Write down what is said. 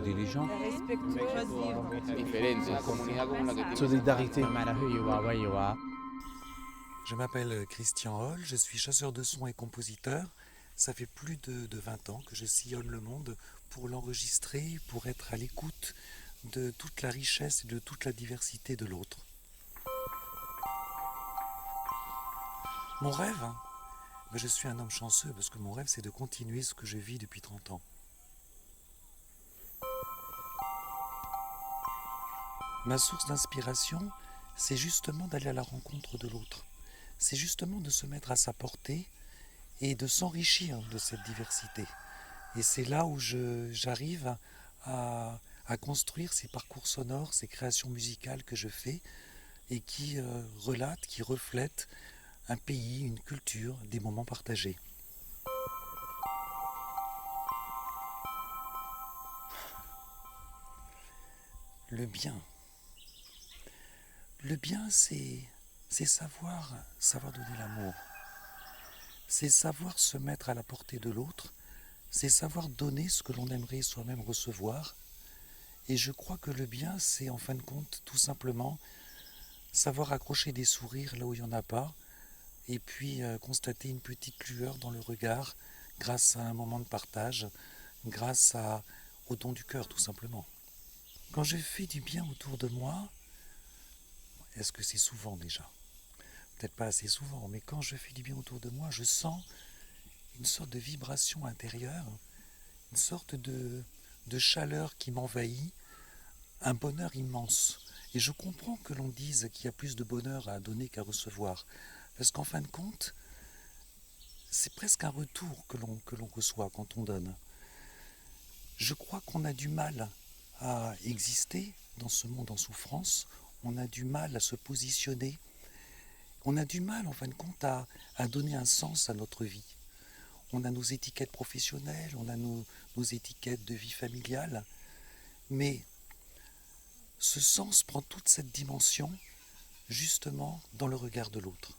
diligent, solidarité. no matter who you are, where you are. Je m'appelle Christian Holl, je suis chasseur de sons et compositeur. Ça fait plus de 20 ans que je sillonne le monde pour l'enregistrer, pour être à l'écoute de toute la richesse et de toute la diversité de l'autre. Mon rêve, je suis un homme chanceux parce que mon rêve c'est de continuer ce que je vis depuis 30 ans. Ma source d'inspiration, c'est justement d'aller à la rencontre de l'autre. C'est justement de se mettre à sa portée et de s'enrichir de cette diversité. Et c'est là où j'arrive à construire ces parcours sonores, ces créations musicales que je fais et qui relatent, qui reflètent un pays, une culture, des moments partagés. Le bien. Le bien, c'est savoir donner l'amour. C'est savoir se mettre à la portée de l'autre. C'est savoir donner ce que l'on aimerait soi-même recevoir. Et je crois que le bien, c'est en fin de compte tout simplement savoir accrocher des sourires là où il n'y en a pas. Et puis constater une petite lueur dans le regard grâce à un moment de partage, grâce au don du cœur tout simplement. Quand je fais du bien autour de moi, est-ce que c'est souvent déjà ? Peut-être pas assez souvent, mais quand je fais du bien autour de moi, je sens une sorte de vibration intérieure, une sorte de chaleur qui m'envahit, un bonheur immense. Et je comprends que l'on dise qu'il y a plus de bonheur à donner qu'à recevoir, parce qu'en fin de compte, c'est presque un retour que l'on reçoit quand on donne. Je crois qu'on a du mal à exister dans ce monde en souffrance, on a du mal à se positionner, on a du mal en fin de compte à donner un sens à notre vie. On a nos étiquettes professionnelles, on a nos étiquettes de vie familiale, mais ce sens prend toute cette dimension justement dans le regard de l'autre.